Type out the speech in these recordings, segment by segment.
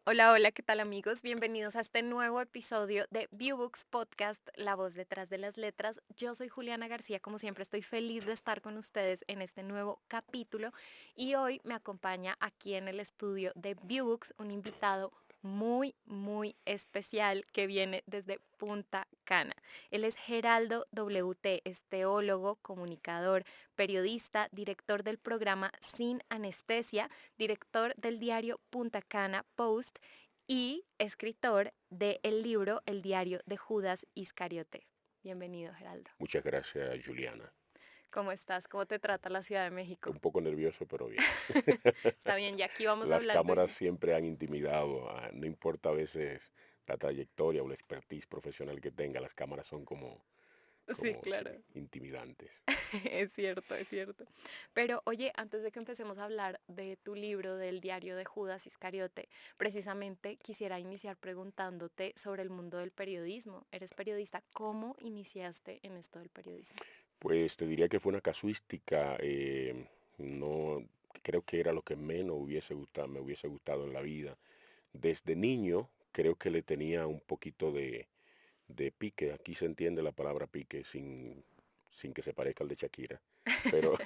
Hola, hola, ¿qué tal amigos? Bienvenidos a este nuevo episodio de Viewbooks Podcast, La voz detrás de las letras. Yo soy Juliana García, como siempre estoy feliz de estar con ustedes en este nuevo capítulo y hoy me acompaña aquí en el estudio de Viewbooks un invitado muy especial que viene desde Punta Cana. Él es Geraldo WT, es teólogo, comunicador, periodista, director del programa Sin Anestesia, director del diario Punta Cana Post y escritor del libro El diario de Judas Iscariote. Bienvenido, Geraldo. Muchas gracias, Juliana. ¿Cómo estás? ¿Cómo te trata la Ciudad de México? Un poco nervioso, pero bien. Está bien, ya aquí vamos a Las hablar cámaras de... siempre han intimidado, no importa a veces la trayectoria o la expertise profesional que tenga, las cámaras son Sí, sí, claro. intimidantes. Es cierto, es cierto. Pero oye, antes de que empecemos a hablar de tu libro, del diario de Judas Iscariote, precisamente quisiera iniciar preguntándote sobre el mundo del periodismo. Eres periodista, ¿cómo iniciaste en esto del periodismo? Pues te diría que fue una casuística, no creo que era lo que menos me hubiese gustado en la vida. Desde niño creo que le tenía un poquito de pique. Aquí se entiende la palabra pique sin que se parezca al de Shakira, pero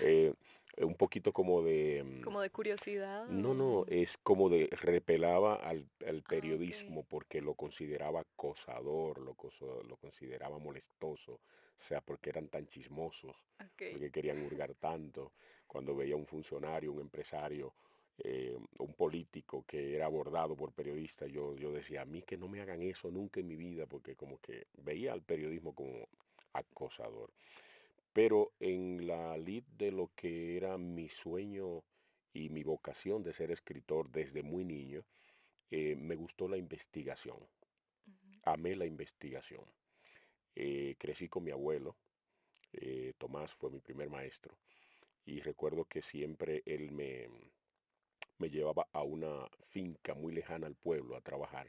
eh, un poquito como de, ¿Como de curiosidad no, no, o...? es como de repelaba al Ah, ok. periodismo porque lo consideraba acosador, lo consideraba molestoso, o sea, porque eran tan chismosos, Ok. porque querían hurgar tanto. Cuando veía un funcionario, un empresario, un político que era abordado por periodistas, yo decía, a mí que no me hagan eso nunca en mi vida, porque como que veía al periodismo como acosador. Pero en la lid de lo que era mi sueño y mi vocación de ser escritor desde muy niño, me gustó la investigación. Ujú. Amé la investigación. Crecí con mi abuelo, Tomás fue mi primer maestro, y recuerdo que siempre me llevaba a una finca muy lejana al pueblo a trabajar,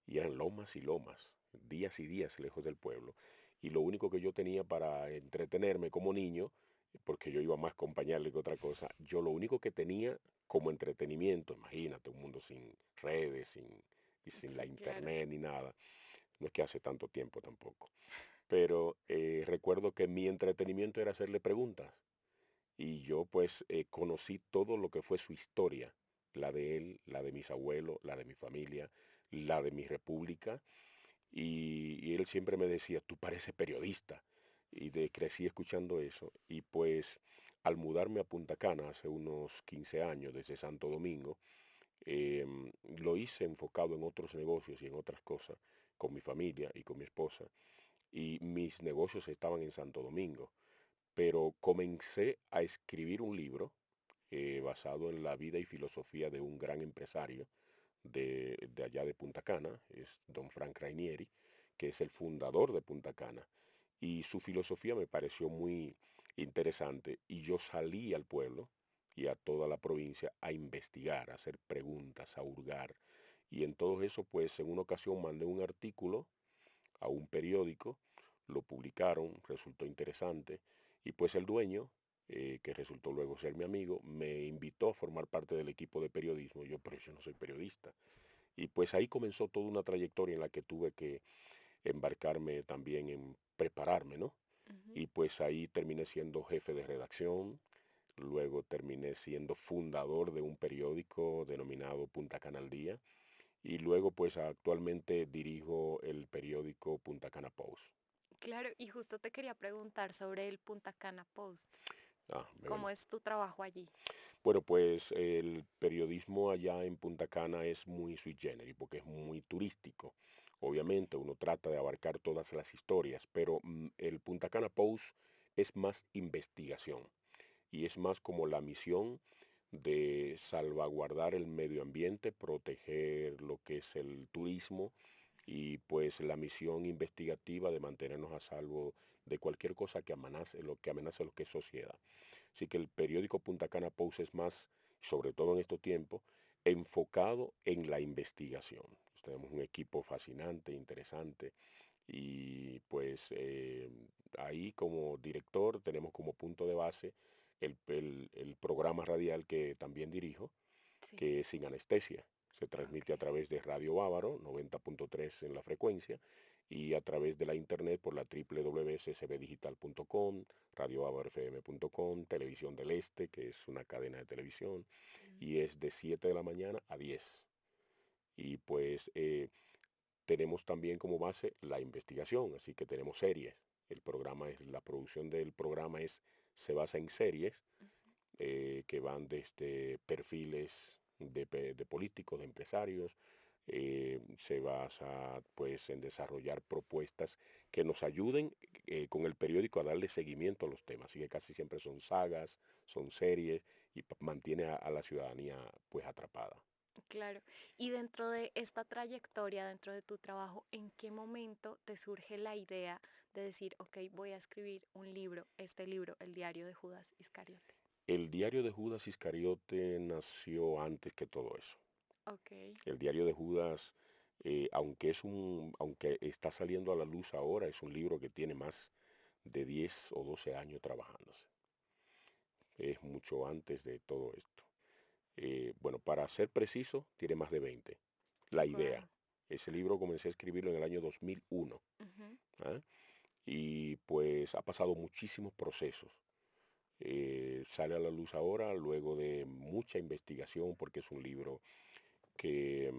y eran lomas y lomas, días y días lejos del pueblo. Y lo único que yo tenía para entretenerme como niño, porque yo iba más a acompañarle que otra cosa, yo lo único que tenía como entretenimiento, imagínate, un mundo sin redes, y sin la Sí, claro. internet ni nada, no es que hace tanto tiempo tampoco, pero recuerdo que mi entretenimiento era hacerle preguntas. Y yo pues conocí todo lo que fue su historia, la de él, la de mis abuelos, la de mi familia, la de mi república, y él siempre me decía, tú pareces periodista. Y crecí escuchando eso. Y pues al mudarme a Punta Cana hace unos 15 años desde Santo Domingo, lo hice enfocado en otros negocios y en otras cosas con mi familia y con mi esposa. Y mis negocios estaban en Santo Domingo. Pero comencé a escribir un libro basado en la vida y filosofía de un gran empresario de allá de Punta Cana, es don Frank Rainieri, que es el fundador de Punta Cana. Y su filosofía me pareció muy interesante y yo salí al pueblo y a toda la provincia a investigar, a hacer preguntas, a hurgar. Y en todo eso, pues en una ocasión mandé un artículo a un periódico, lo publicaron, resultó interesante, y pues el dueño, que resultó luego ser mi amigo, me invitó a formar parte del equipo de periodismo. Yo, pero yo no soy periodista. Y pues ahí comenzó toda una trayectoria en la que tuve que embarcarme también en prepararme, ¿no? Ujú. Y pues ahí terminé siendo jefe de redacción, luego terminé siendo fundador de un periódico denominado Punta Cana al Día, y luego pues actualmente dirijo el periódico Punta Cana Post. Claro, y justo te quería preguntar sobre el Punta Cana Post. Bueno, ¿Cómo es tu trabajo allí? bueno, pues el periodismo allá en Punta Cana es muy sui generis porque es muy turístico. Obviamente uno trata de abarcar todas las historias, pero el Punta Cana Post es más investigación y es más como la misión de salvaguardar el medio ambiente, proteger lo que es el turismo y pues la misión investigativa de mantenernos a salvo de cualquier cosa que amenace lo que es sociedad. Así que el periódico Punta Cana Post es más, sobre todo en estos tiempos, enfocado en la investigación. Tenemos un equipo fascinante, interesante, y pues ahí como director tenemos como punto de base el programa radial que también dirijo, Sí, que es sin anestesia. Se transmite a ok. través de Radio Bávaro, 90.3 en la frecuencia, y a través de la internet por la www.ccbdigital.com, radiobavarofm.com, Televisión del Este, que es una cadena de televisión, Mm, y es de 7 de la mañana a 10. Y pues tenemos también como base la investigación, así que tenemos series. La producción del programa se basa en series ujú. que van desde perfiles de políticos, de empresarios, se basa pues en desarrollar propuestas que nos ayuden con el periódico a darle seguimiento a los temas. Así que casi siempre son sagas, son series y mantiene a la ciudadanía pues atrapada. Claro. Y dentro de esta trayectoria, dentro de tu trabajo, ¿en qué momento te surge la idea de decir, ok, voy a escribir un libro, este libro, El diario de Judas Iscariote? El diario de Judas Iscariote nació antes que todo eso. Ok, El diario de Judas, aunque está saliendo a la luz ahora, es un libro que tiene más de 10 o 12 años trabajándose. Es mucho antes de todo esto. Bueno, para ser preciso, tiene más de 20. La idea. wow. Ese libro comencé a escribirlo en el año 2001. ¿Ah? Y pues ha pasado muchísimos procesos. Sale a la luz ahora luego de mucha investigación porque es un libro que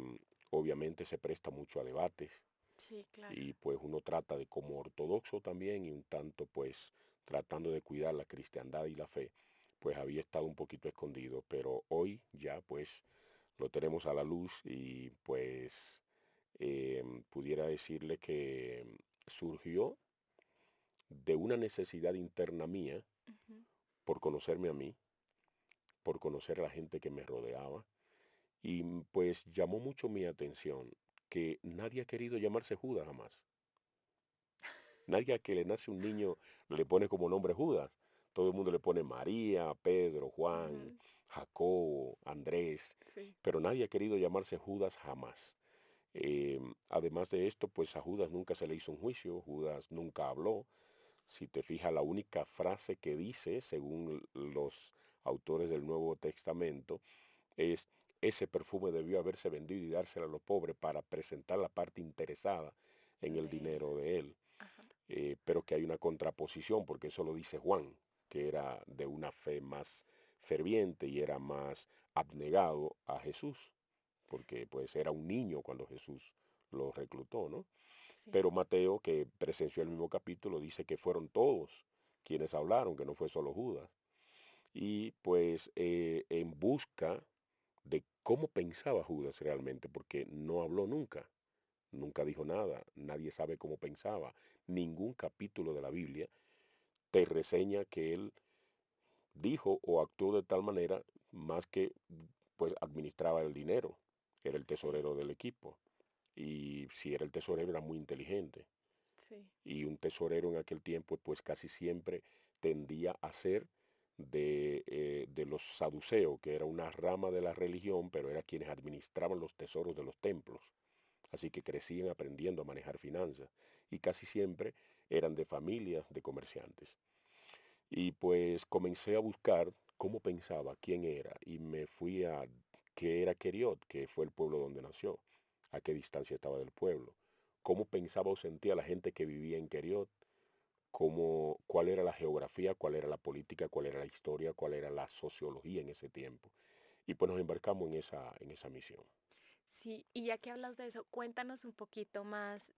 obviamente se presta mucho a debates Sí, claro. y pues uno trata de como ortodoxo también y un tanto pues tratando de cuidar la cristiandad y la fe, pues había estado un poquito escondido, pero hoy ya pues lo tenemos a la luz y pues pudiera decirle que surgió de una necesidad interna mía Ujú. por conocerme a mí, por conocer a la gente que me rodeaba y pues llamó mucho mi atención que nadie ha querido llamarse Judas jamás. Nadie a que le nace un niño le pone como nombre Judas. Todo el mundo le pone María, Pedro, Juan, Ujú. Jacobo, Andrés, Sí, pero nadie ha querido llamarse Judas jamás. Además de esto, pues a Judas nunca se le hizo un juicio, Judas nunca habló. Si te fijas, la única frase que dice, según los autores del Nuevo Testamento, es ese perfume debió haberse vendido y dárselo a los pobres para presentar la parte interesada en el de él. dinero de él. Ajá. Pero que hay una contraposición, porque eso lo dice Juan, que era de una fe más ferviente y era más abnegado a Jesús, porque pues era un niño cuando Jesús lo reclutó, ¿no? Sí. Pero Mateo, que presenció el mismo capítulo, dice que fueron todos quienes hablaron, que no fue solo Judas. Y pues en busca de cómo pensaba Judas realmente, porque no habló nunca, nunca dijo nada, nadie sabe cómo pensaba. Ningún capítulo de la Biblia te reseña que él dijo o actuó de tal manera más que pues administraba el dinero, era el Sí, tesorero del equipo. Y si era el tesorero era muy inteligente. sí. Y un tesorero en aquel tiempo pues casi siempre tendía a ser de los saduceos, que era una rama de la religión, pero era quienes administraban los tesoros de los templos. Así que crecían aprendiendo a manejar finanzas y casi siempre eran de familias de comerciantes. Y pues comencé a buscar cómo pensaba, quién era, y me fui a qué era Queriot, que fue el pueblo donde nació, a qué distancia estaba del pueblo, cómo pensaba o sentía la gente que vivía en Queriot, cuál era la geografía, cuál era la política, cuál era la historia, cuál era la sociología en ese tiempo. Y pues nos embarcamos en esa misión. Sí, y ya que hablas de eso, cuéntanos un poquito más,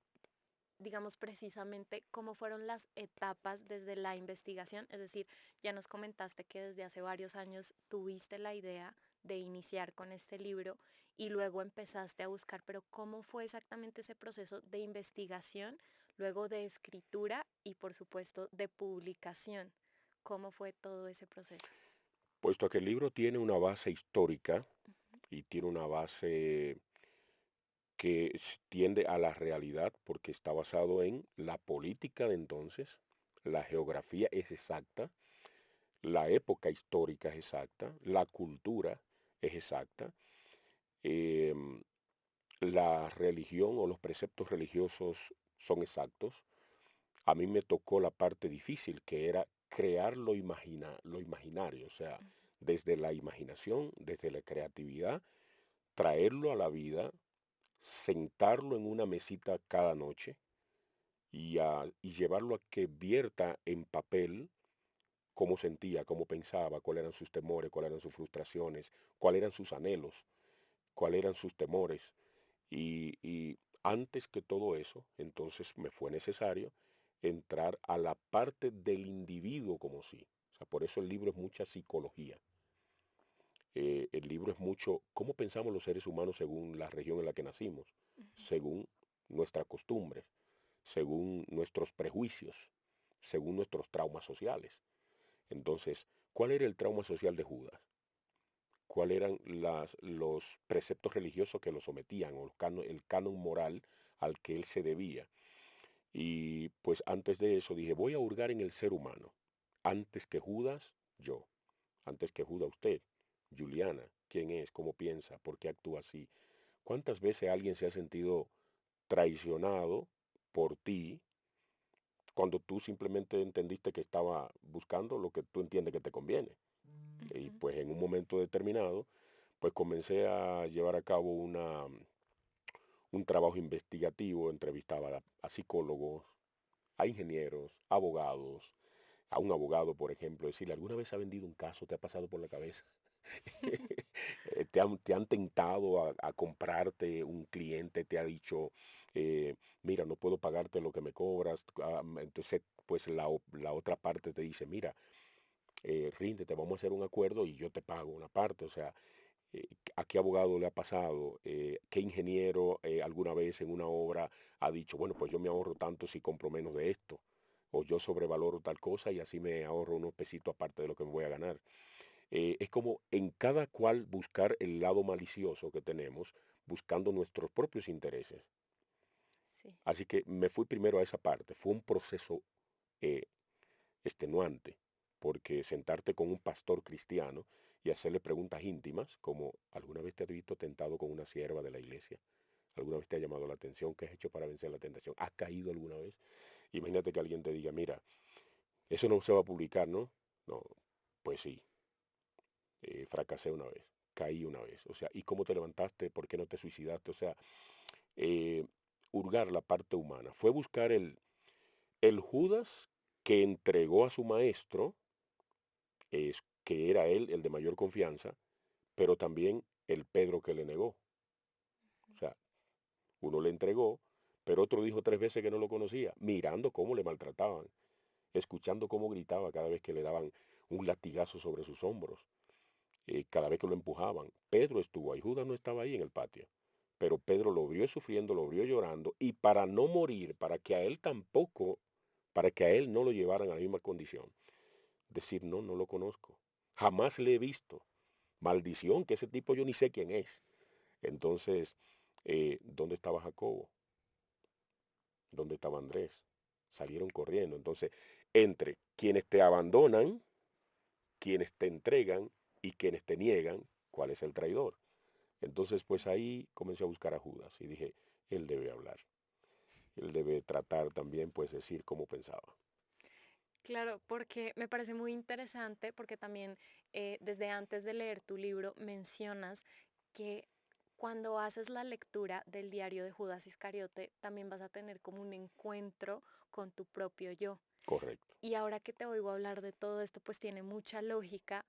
digamos precisamente, cómo fueron las etapas desde la investigación. Es decir, ya nos comentaste que desde hace varios años tuviste la idea de iniciar con este libro y luego empezaste a buscar, pero ¿cómo fue exactamente ese proceso de investigación, luego de escritura y por supuesto de publicación? ¿Cómo fue todo ese proceso? Puesto que el libro tiene una base histórica Ujú. y tiene una base que tiende a la realidad porque está basado en la política de entonces, la geografía es exacta, la época histórica es exacta, la cultura es exacta, em, la religión o los preceptos religiosos son exactos. A mí me tocó la parte difícil que era crear lo imaginario, o sea, Ujú. desde la imaginación, desde la creatividad, traerlo a la vida, sentarlo en una mesita cada noche y llevarlo a que vierta en papel cómo sentía, cómo pensaba, cuáles eran sus temores, cuáles eran sus frustraciones, cuáles eran sus anhelos, cuáles eran sus temores. Y antes que todo eso, entonces me fue necesario entrar a la parte del individuo como sí. O sea, por eso el libro es mucha psicología. El libro es mucho cómo pensamos los seres humanos según la región en la que nacimos, Ujú. según nuestras costumbres, según nuestros prejuicios, según nuestros traumas sociales. Entonces, ¿cuál era el trauma social de Judas? ¿Cuáles eran los preceptos religiosos que lo sometían o el canon moral al que él se debía? Y pues antes de eso dije, voy a hurgar en el ser humano. Antes que Judas, yo. Antes que Judas, usted. Juliana, ¿quién es? ¿Cómo piensa? ¿Por qué actúa así? ¿Cuántas veces alguien se ha sentido traicionado por ti cuando tú simplemente entendiste que estaba buscando lo que tú entiendes que te conviene? Y Ujú. pues en un momento determinado, pues comencé a llevar a cabo un trabajo investigativo, entrevistaba a psicólogos, a ingenieros, abogados, a un abogado, por ejemplo, decirle, ¿alguna vez ha vendido un caso? ¿Te ha pasado por la cabeza? ¿Te han tentado a comprarte un cliente? ¿Te ha dicho, mira, no puedo pagarte lo que me cobras? Entonces, pues la otra parte te dice, mira, ríndete, vamos a hacer un acuerdo y yo te pago una parte. O sea, ¿a qué abogado le ha pasado? ¿Qué ingeniero alguna vez en una obra ha dicho, bueno, pues yo me ahorro tanto si compro menos de esto? O yo sobrevaloro tal cosa y así me ahorro unos pesitos aparte de lo que me voy a ganar. Es como en cada cual buscar el lado malicioso que tenemos, buscando nuestros propios intereses. Sí. Así que me fui primero a esa parte. Fue un proceso eh, extenuante, porque sentarte con un pastor cristiano y hacerle preguntas íntimas, como ¿alguna vez te has visto tentado con una sierva de la iglesia? ¿Alguna vez te ha llamado la atención? ¿Qué has hecho para vencer la tentación? ¿Has caído alguna vez? Imagínate que alguien te diga, mira, eso no se va a publicar, ¿no? No, pues sí, fracasé una vez, caí una vez. O sea, ¿y cómo te levantaste? ¿Por qué no te suicidaste? O sea, eh, hurgar la parte humana. Fue buscar el Judas que entregó a su maestro, que era él el de mayor confianza, pero también el Pedro que le negó. O sea, uno le entregó, pero otro dijo 3 veces que no lo conocía, mirando cómo le maltrataban, escuchando cómo gritaba cada vez que le daban un latigazo sobre sus hombros, cada vez que lo empujaban. Pedro estuvo ahí, Judas no estaba ahí en el patio, pero Pedro lo vio sufriendo, lo vio llorando, y para no morir, para que a él tampoco, para que a él no lo llevaran a la misma condición, decir, no, no lo conozco, jamás le he visto. Maldición, que ese tipo yo ni sé quién es. Entonces, ¿dónde estaba Jacobo? ¿Dónde estaba Andrés? Salieron corriendo. Entonces, entre quienes te abandonan, quienes te entregan y quienes te niegan, ¿cuál es el traidor? Entonces, pues ahí comencé a buscar a Judas y dije, él debe hablar. Él debe tratar también, pues decir cómo pensaba. Claro, porque me parece muy interesante, porque también desde antes de leer tu libro mencionas que cuando haces la lectura del diario de Judas Iscariote, también vas a tener como un encuentro con tu propio yo. Correcto. Y ahora que te oigo hablar de todo esto, pues tiene mucha lógica,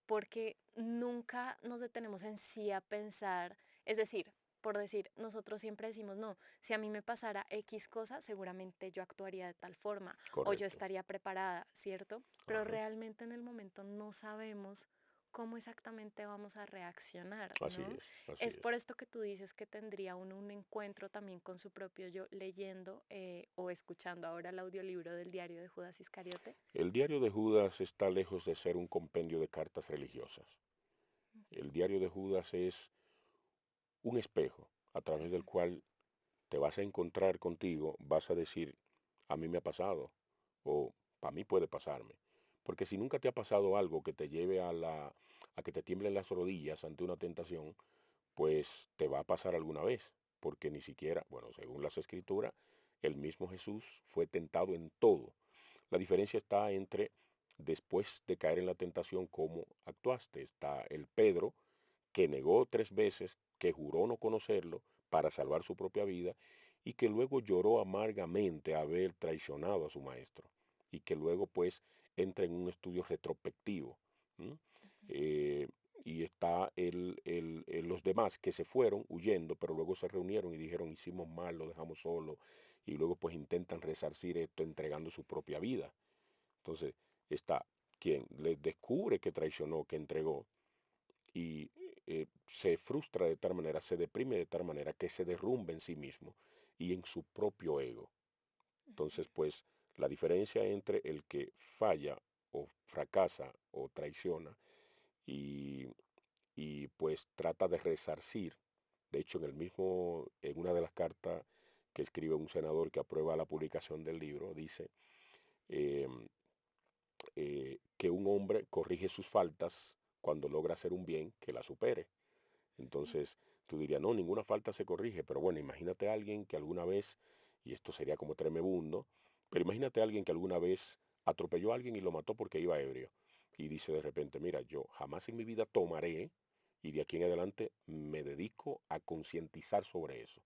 porque nunca nos detenemos en sí a pensar, es decir, por decir, nosotros siempre decimos, no, si a mí me pasara X cosa, seguramente yo actuaría de tal forma o yo Correcto. estaría preparada, ¿cierto? Pero Ajá. realmente en el momento no sabemos cómo exactamente vamos a reaccionar, Así ¿no? es, así Es es. por esto que tú dices que tendría uno un encuentro también con su propio yo leyendo o escuchando ahora el audiolibro del diario de Judas Iscariote. El diario de Judas está lejos de ser un compendio de cartas religiosas. El diario de Judas es un espejo a través del Ujú. cual te vas a encontrar contigo, vas a decir, a mí me ha pasado, o a mí puede pasarme. Porque si nunca te ha pasado algo que te lleve a que te tiemblen las rodillas ante una tentación, pues te va a pasar alguna vez. Porque ni siquiera, bueno, según las escrituras, el mismo Jesús fue tentado en todo. La diferencia está entre después de caer en la tentación, cómo actuaste. Está el Pedro que negó 3 veces, que juró no conocerlo para salvar su propia vida y que luego lloró amargamente haber traicionado a su maestro y que luego pues entra en un estudio retrospectivo. ¿M? Ujú. Eh, y está los demás que se fueron huyendo, pero luego se reunieron y dijeron hicimos mal, lo dejamos solo y luego pues intentan resarcir esto entregando su propia vida. Entonces está quien le descubre que traicionó, que entregó y se frustra de tal manera, se deprime de tal manera que se derrumba en sí mismo y en su propio ego. Ujú. Entonces, pues, la diferencia entre el que falla o fracasa o traiciona y, pues trata de resarcir, de hecho, en una de las cartas que escribe un senador que aprueba la publicación del libro, dice em, que un hombre corrige sus faltas cuando logra hacer un bien que la supere. Entonces, tú dirías, no, ninguna falta se corrige, pero bueno, imagínate a alguien que alguna vez, y esto sería como tremebundo, pero imagínate a alguien que alguna vez atropelló a alguien y lo mató porque iba ebrio. Y dice de repente, mira, yo jamás en mi vida tomaré y de aquí en adelante me dedico a concientizar sobre eso.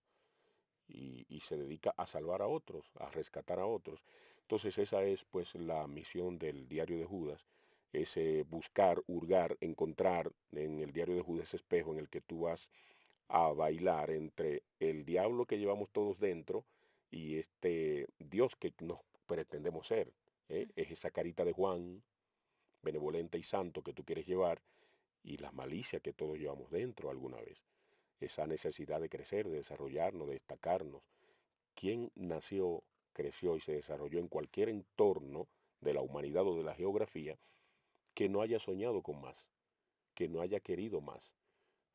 Y se dedica a salvar a otros, a rescatar a otros. Entonces esa es pues la misión del diario de Judas, es buscar, hurgar, encontrar en el diario de Judas ese espejo en el que tú vas a bailar entre el diablo que llevamos todos dentro y este Dios que nos pretendemos ser. Es esa carita de Juan, benevolente y santo que tú quieres llevar y la malicia que todos llevamos dentro alguna vez. Esa necesidad de crecer, de desarrollarnos, de destacarnos. ¿Quién nació, creció y se desarrolló en cualquier entorno de la humanidad o de la geografía que no haya soñado con más, que no haya querido más?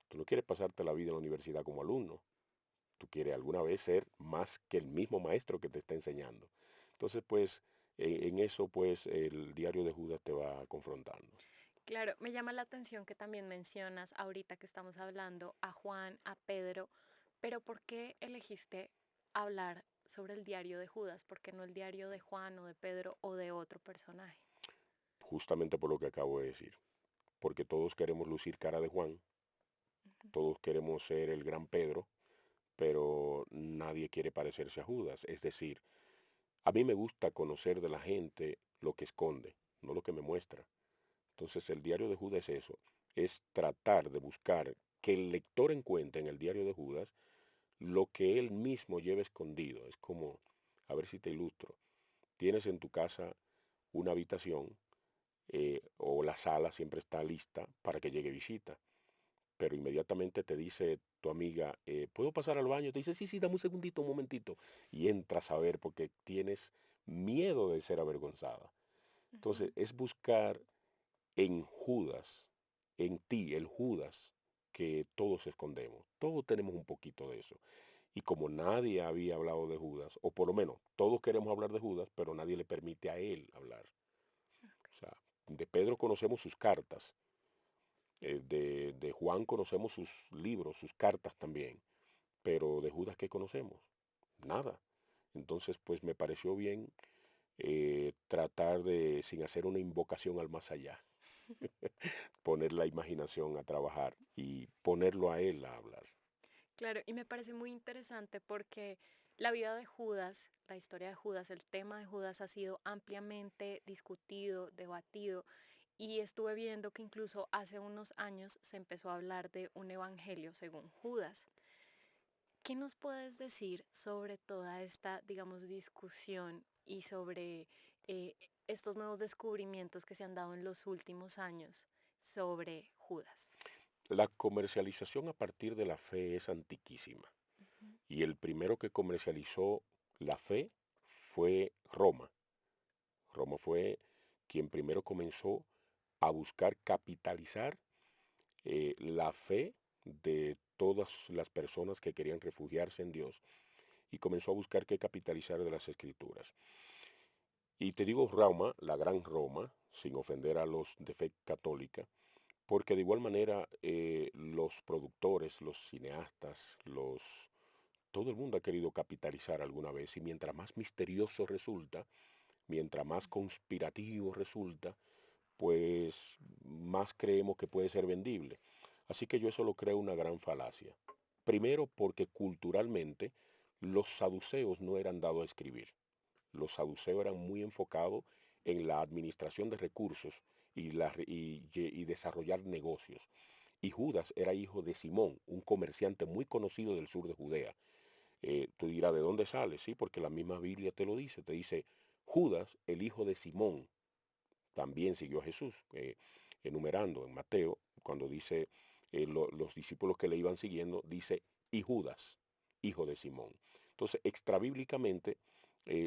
Tú no quieres pasarte la vida en la universidad como alumno, tú quieres alguna vez ser más que el mismo maestro que te está enseñando. Entonces, pues, en eso, pues, el diario de Judas te va confrontando. Claro, me llama la atención que también mencionas ahorita que estamos hablando a Juan, a Pedro, pero ¿por qué elegiste hablar sobre el diario de Judas? ¿Por qué no el diario de Juan o de Pedro o de otro personaje? Justamente por lo que acabo de decir, porque todos queremos lucir cara de Juan, Ujú. todos queremos ser el gran Pedro, pero nadie quiere parecerse a Judas. Es decir, a mí me gusta conocer de la gente lo que esconde, no lo que me muestra. Entonces el diario de Judas es eso, es tratar de buscar que el lector encuentre en el diario de Judas lo que él mismo lleva escondido. Es como, a ver si te ilustro, tienes en tu casa una habitación o la sala siempre está lista para que llegue visita, pero inmediatamente te dice tu amiga, ¿puedo pasar al baño? Te dice, sí, sí, dame un segundito, un momentito, y entras a ver porque tienes miedo de ser avergonzada. Entonces, Ujú. es buscar en Judas, en ti, el Judas, que todos escondemos. Todos tenemos un poquito de eso. Y como nadie había hablado de Judas, o por lo menos todos queremos hablar de Judas, pero nadie le permite a él hablar. Ok. O sea, de Pedro conocemos sus cartas, de Juan conocemos sus libros, sus cartas también, pero de Judas, ¿qué conocemos? Nada. Entonces, pues me pareció bien tratar de, sin hacer una invocación al más allá, poner la imaginación a trabajar y ponerlo a él a hablar. Claro, y me parece muy interesante porque la vida de Judas, la historia de Judas, el tema de Judas ha sido ampliamente discutido, debatido, y estuve viendo que incluso hace unos años se empezó a hablar de un evangelio según Judas. ¿Qué nos puedes decir sobre toda esta, digamos, discusión y sobre estos nuevos descubrimientos que se han dado en los últimos años sobre Judas? La comercialización a partir de la fe es antiquísima. Ujú. Y el primero que comercializó la fe fue Roma. Roma fue quien primero comenzó a buscar capitalizar la fe de todas las personas que querían refugiarse en Dios y comenzó a buscar qué capitalizar de las escrituras. Y te digo Roma, la gran Roma, sin ofender a los de fe católica, porque de igual manera los productores, los cineastas, todo el mundo ha querido capitalizar alguna vez y mientras más misterioso resulta, mientras más conspirativo resulta, pues más creemos que puede ser vendible. Así que yo eso lo creo una gran falacia. Primero porque culturalmente los saduceos no eran dados a escribir. Los saduceos eran muy enfocados en la administración de recursos y desarrollar negocios. Y Judas era hijo de Simón, un comerciante muy conocido del sur de Judea. Tú dirás, ¿de dónde sale? Sí, porque la misma Biblia te lo dice. Te dice, Judas, el hijo de Simón, también siguió a Jesús. Enumerando en Mateo, cuando dice los discípulos que le iban siguiendo, dice, y Judas, hijo de Simón. Entonces, extrabíblicamente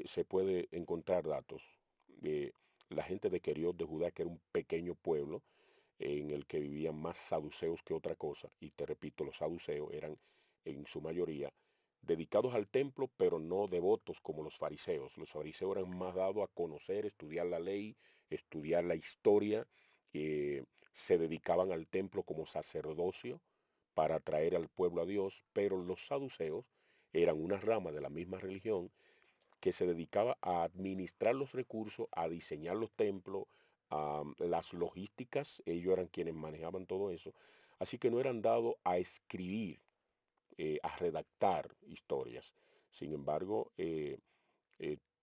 se puede encontrar datos de la gente de Queriot de Judá, que era un pequeño pueblo en el que vivían más saduceos que otra cosa. Y te repito, los saduceos eran en su mayoría dedicados al templo, pero no devotos como los fariseos. Los fariseos eran más dados a conocer, estudiar la ley, estudiar la historia, se dedicaban al templo como sacerdocio para atraer al pueblo a Dios, pero los saduceos eran una rama de la misma religión que se dedicaba a administrar los recursos, a diseñar los templos, a las logísticas, ellos eran quienes manejaban todo eso, así que no eran dados a escribir, a redactar historias. Sin embargo,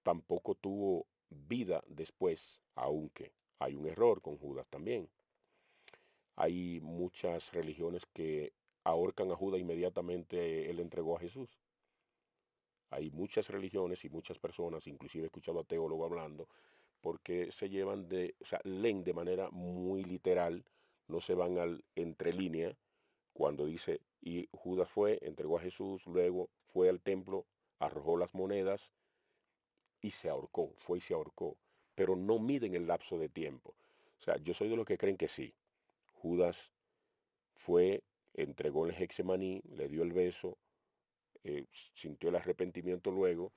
tampoco tuvo vida después, aunque hay un error con Judas también. Hay muchas religiones que ahorcan a Judas inmediatamente él entregó a Jesús. Hay muchas religiones y muchas personas, inclusive he escuchado a teólogos hablando, porque se llevan o sea, leen de manera muy literal, no se van al entre línea, cuando dice, y Judas fue, entregó a Jesús, luego fue al templo, arrojó las monedas y se ahorcó, fue y se ahorcó, pero no miden el lapso de tiempo. O sea, yo soy de los que creen que sí. Judas fue, entregó el Hexemaní, le dio el beso, sintió el arrepentimiento luego,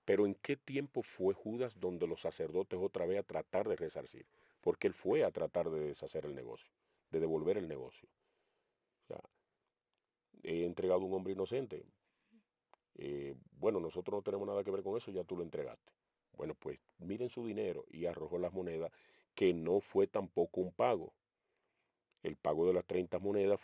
pero ¿en qué tiempo fue Judas donde los sacerdotes otra vez a tratar de resarcir? Porque él fue a tratar de deshacer el negocio, de devolver el negocio. O sea, he entregado a un hombre inocente. Bueno, nosotros no tenemos nada que ver con eso, ya tú lo entregaste. Bueno, pues miren su dinero y arrojó las monedas, que no fue tampoco un pago. El pago de las 30 monedas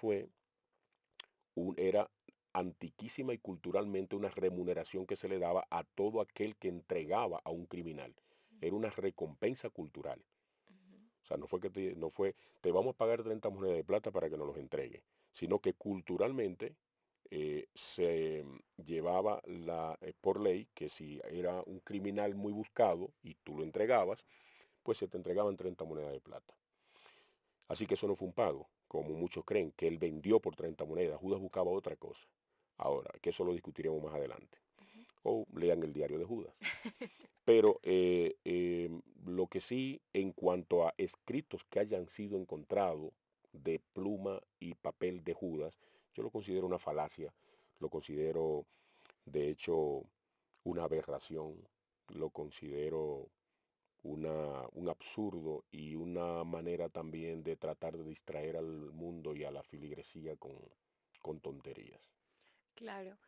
era antiquísima y culturalmente una remuneración que se le daba a todo aquel que entregaba a un criminal. Era una recompensa cultural. Ujú. O sea, no fue, te vamos a pagar 30 monedas de plata para que nos los entregue, sino que culturalmente se llevaba por ley que si era un criminal muy buscado y tú lo entregabas, pues se te entregaban 30 monedas de plata. Así que eso no fue un pago, como muchos creen, que él vendió por 30 monedas. Judas buscaba otra cosa. Ahora, que eso lo discutiremos más adelante. Ujú. O lean el diario de Judas. Pero lo que sí, en cuanto a escritos que hayan sido encontrados de pluma y papel de Judas, yo lo considero una falacia, lo considero, de hecho, una aberración, lo considero un absurdo y una manera también de tratar de distraer al mundo y a la filigresía con tonterías. Claro.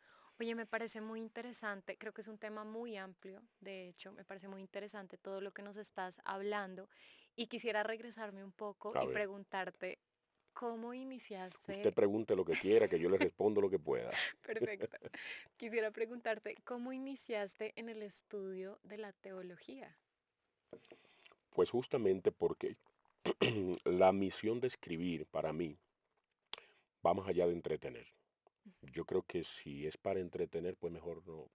Oye, me parece muy interesante, creo que es un tema muy amplio, de hecho, me parece muy interesante todo lo que nos estás hablando y quisiera regresarme un poco A y ver, preguntarte, ¿cómo usted iniciaste? pregunte lo que quiera, que yo le respondo lo que pueda. Perfecto. Quisiera preguntarte, ¿cómo iniciaste en el estudio de la teología? Pues justamente porque la misión de escribir para mí va más allá de entretener. Yo creo que si es para entretener, pues mejor no.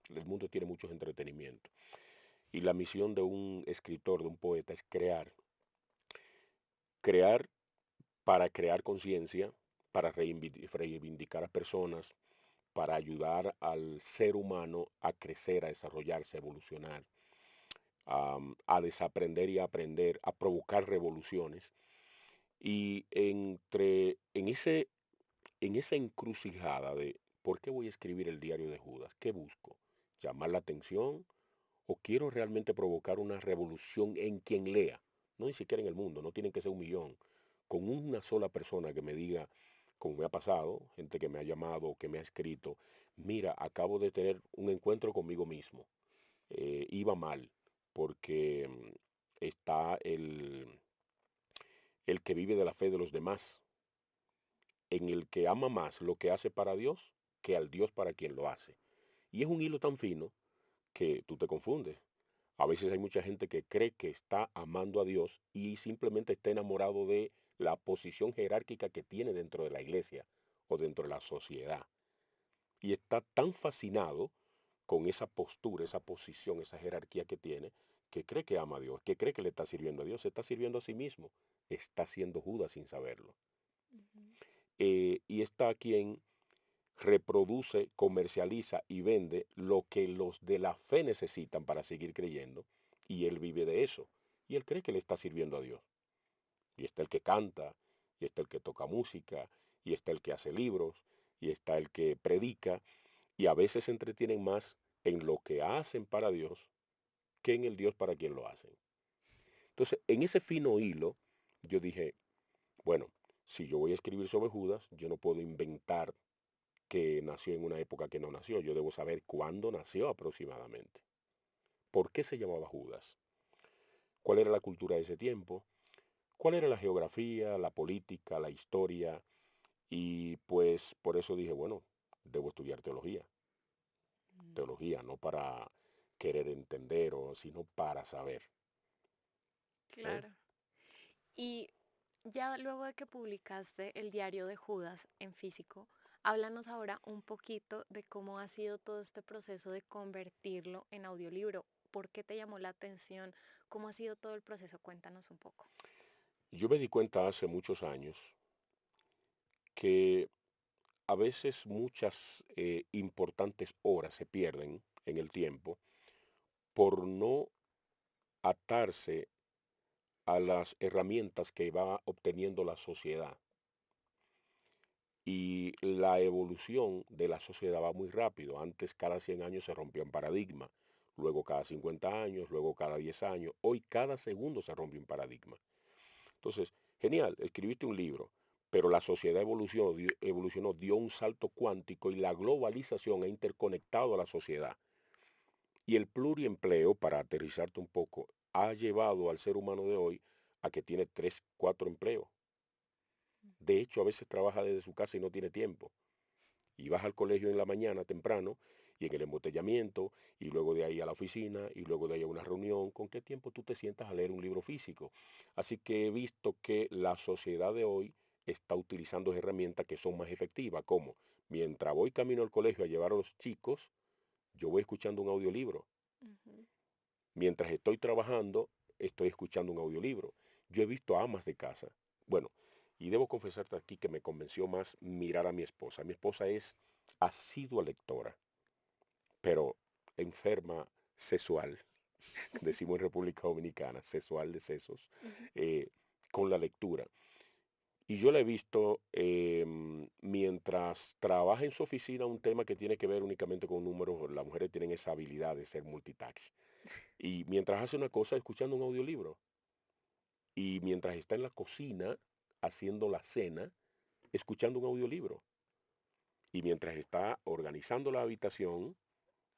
El mundo tiene muchos entretenimientos. Y la misión de un escritor, de un poeta, es crear. Crear para crear conciencia, para reivindicar a personas, para ayudar al ser humano a crecer, a desarrollarse, a evolucionar, a desaprender y a aprender, a provocar revoluciones. Y en esa encrucijada de ¿por qué voy a escribir el diario de Judas? ¿Qué busco? ¿Llamar la atención? ¿O quiero realmente provocar una revolución en quien lea? No ni siquiera en el mundo, no tienen que ser 1 millón. Con una sola persona que me diga, como me ha pasado, gente que me ha llamado, que me ha escrito, mira, acabo de tener un encuentro conmigo mismo. Iba mal, porque está el que vive de la fe de los demás, en el que ama más lo que hace para Dios que al Dios para quien lo hace. Y es un hilo tan fino que tú te confundes. A veces hay mucha gente que cree que está amando a Dios y simplemente está enamorado de la posición jerárquica que tiene dentro de la iglesia o dentro de la sociedad. Y está tan fascinado con esa postura, esa posición, esa jerarquía que tiene, que cree que ama a Dios, que cree que le está sirviendo a Dios, se está sirviendo a sí mismo, está siendo Judas sin saberlo. Ujú. Y está quien reproduce, comercializa y vende lo que los de la fe necesitan para seguir creyendo, y él vive de eso. Y él cree que le está sirviendo a Dios. Y está el que canta, y está el que toca música, y está el que hace libros, y está el que predica, y a veces se entretienen más en lo que hacen para Dios que en el Dios para quien lo hacen. Entonces, en ese fino hilo, yo dije, bueno, si yo voy a escribir sobre Judas, yo no puedo inventar que nació en una época que no nació. Yo debo saber cuándo nació aproximadamente. ¿Por qué se llamaba Judas? ¿Cuál era la cultura de ese tiempo? ¿Cuál era la geografía, la política, la historia? Y pues por eso dije, bueno, debo estudiar teología. Mm. Teología, no para querer entender, sino para saber. ¿Eh? Claro. Y ya luego de que publicaste el diario de Judas en físico, háblanos ahora un poquito de cómo ha sido todo este proceso de convertirlo en audiolibro. ¿Por qué te llamó la atención? ¿Cómo ha sido todo el proceso? Cuéntanos un poco. Yo me di cuenta hace muchos años que a veces muchas importantes horas se pierden en el tiempo por no atarse a las herramientas que va obteniendo la sociedad. Y la evolución de la sociedad va muy rápido. Antes cada 100 años se rompía un paradigma, luego cada 50 años, luego cada 10 años. Hoy cada segundo se rompe un paradigma. Entonces, genial, escribiste un libro, pero la sociedad evolucionó, dio un salto cuántico y la globalización ha interconectado a la sociedad. Y el pluriempleo, para aterrizarte un poco, ha llevado al ser humano de hoy a que tiene 3, 4 empleos. De hecho, a veces trabaja desde su casa y no tiene tiempo. Y vas al colegio en la mañana temprano y en el embotellamiento y luego de ahí a la oficina y luego de ahí a una reunión. ¿Con qué tiempo tú te sientas a leer un libro físico? Así que he visto que la sociedad de hoy está utilizando herramientas que son más efectivas, como mientras voy camino al colegio a llevar a los chicos, yo voy escuchando un audiolibro. Ujú. Mientras estoy trabajando, estoy escuchando un audiolibro. Yo he visto amas de casa. Bueno, y debo confesarte aquí que me convenció más mirar a mi esposa. Mi esposa es asidua lectora, pero enferma sexual, decimos en República Dominicana, sexual de sesos, Ujú. eh, con la lectura. Y yo la he visto mientras trabaja en su oficina un tema que tiene que ver únicamente con números. Las mujeres tienen esa habilidad de ser multitask. Y mientras hace una cosa, escuchando un audiolibro. Y mientras está en la cocina haciendo la cena, escuchando un audiolibro. Y mientras está organizando la habitación,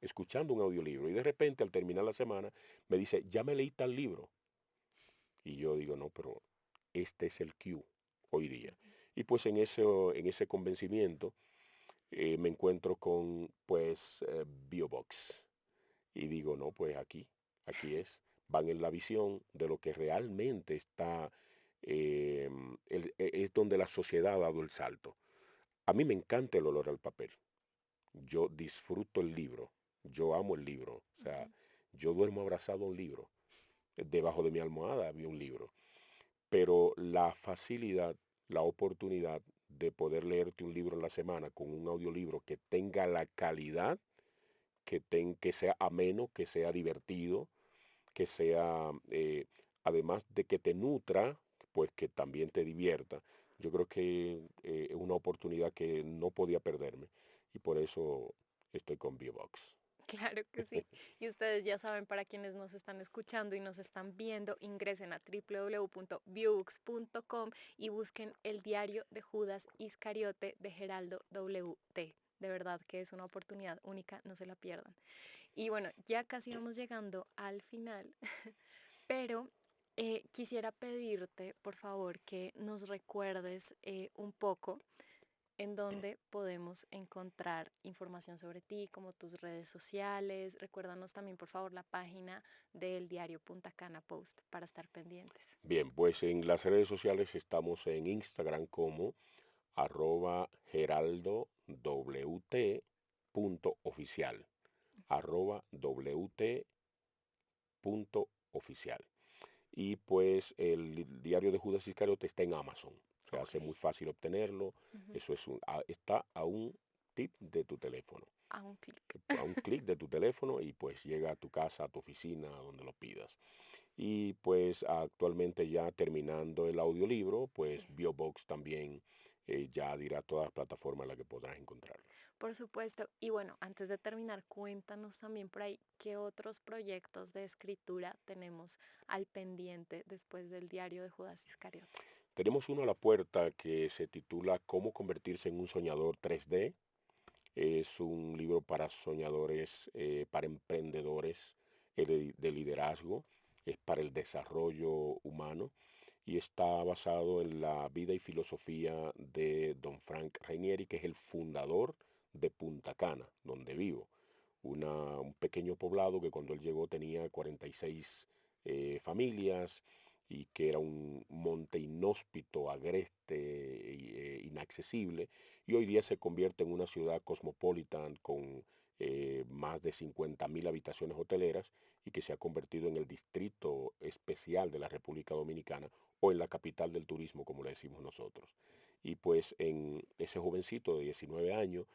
escuchando un audiolibro. Y de repente, al terminar la semana, me dice, ya me leí tal libro. Y yo digo, no, pero este es el cue hoy día. Ujú. Y pues en ese convencimiento me encuentro con, pues, BioBox. Y digo, no, pues aquí es. Van en la visión de lo que realmente está, es donde la sociedad ha dado el salto. A mí me encanta el olor al papel. Yo disfruto el libro. Yo amo el libro. O sea, Ujú. yo duermo abrazado a un libro. Debajo de mi almohada había un libro. Pero la facilidad, la oportunidad de poder leerte un libro en la semana con un audiolibro que tenga la calidad, que sea ameno, que sea divertido, que sea, además de que te nutra, pues que también te divierta. Yo creo que es una oportunidad que no podía perderme y por eso estoy con Biobox. Claro que sí. Y ustedes ya saben, para quienes nos están escuchando y nos están viendo, ingresen a www.viewbooks.com y busquen el diario de Judas Iscariote de Geraldo W.T. De verdad que es una oportunidad única, no se la pierdan. Y bueno, ya casi vamos llegando al final, pero Quisiera pedirte, por favor, que nos recuerdes un poco en dónde podemos encontrar información sobre ti, como tus redes sociales. Recuérdanos también, por favor, la página del diario Punta Cana Post para estar pendientes. Bien, pues en las redes sociales estamos en Instagram como @geraldowt.oficial, @wt.oficial. Y pues el diario de Judas Iscariote está en Amazon. Se Ok. hace muy fácil obtenerlo. Ujú. Eso está a un tip de tu teléfono. A un clic. A un clic de tu teléfono y pues llega a tu casa, a tu oficina, a donde lo pidas. Y pues actualmente ya terminando el audiolibro, pues Sí. BioBox también ya dirá todas las plataformas en las que podrás encontrarlo. Por supuesto. Y bueno, antes de terminar, cuéntanos también por ahí qué otros proyectos de escritura tenemos al pendiente después del diario de Judas Iscariote. Tenemos uno a la puerta que se titula Cómo convertirse en un soñador 3D. Es un libro para soñadores, para emprendedores de liderazgo, es para el desarrollo humano y está basado en la vida y filosofía de don Frank Rainieri, que es el fundador de Punta Cana, donde vivo. Un pequeño poblado que cuando él llegó tenía 46 familias y que era un monte inhóspito, agreste, inaccesible, y hoy día se convierte en una ciudad cosmopolitan con más de 50.000 habitaciones hoteleras y que se ha convertido en el distrito especial de la República Dominicana o en la capital del turismo, como le decimos nosotros. Y pues en ese jovencito de 19 años,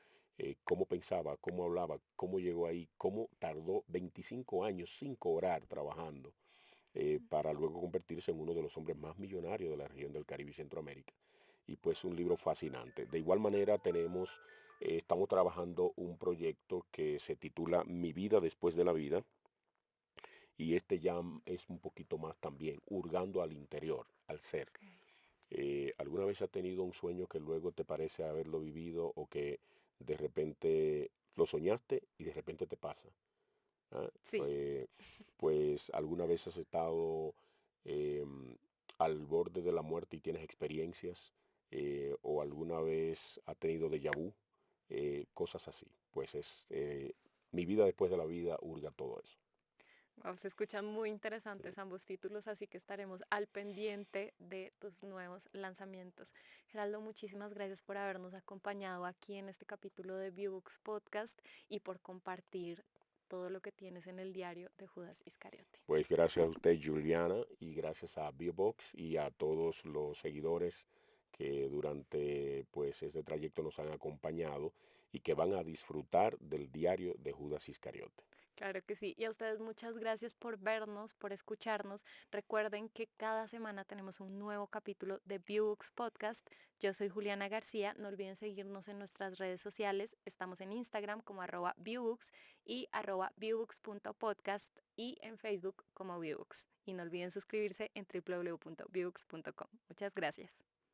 cómo pensaba, cómo hablaba, cómo llegó ahí, cómo tardó 25 años sin cobrar trabajando para luego convertirse en uno de los hombres más millonarios de la región del Caribe y Centroamérica. Y pues un libro fascinante. De igual manera estamos trabajando un proyecto que se titula Mi vida después de la vida y este ya es un poquito más también, hurgando al interior, al ser. Ok. ¿Alguna vez has tenido un sueño que luego te parece haberlo vivido o que de repente lo soñaste y de repente te pasa? ¿Ah? Sí. Pues alguna vez has estado em, al borde de la muerte y tienes experiencias o alguna vez has tenido déjà vu, cosas así. Pues mi vida después de la vida hurga todo eso. Wow, se escuchan muy interesantes ambos títulos, así que estaremos al pendiente de tus nuevos lanzamientos. Geraldo, muchísimas gracias por habernos acompañado aquí en este capítulo de Viewbooks Podcast y por compartir todo lo que tienes en el diario de Judas Iscariote. Pues gracias a usted, Juliana, y gracias a Biobox y a todos los seguidores que durante pues este trayecto nos han acompañado y que van a disfrutar del diario de Judas Iscariote. Claro que sí. Y a ustedes muchas gracias por vernos, por escucharnos. Recuerden que cada semana tenemos un nuevo capítulo de Viewbooks Podcast. Yo soy Juliana García. No olviden seguirnos en nuestras redes sociales. Estamos en Instagram como @Viewbooks y @viewbooks.podcast y en Facebook como Viewbooks. Y no olviden suscribirse en www.viewbooks.com. Muchas gracias.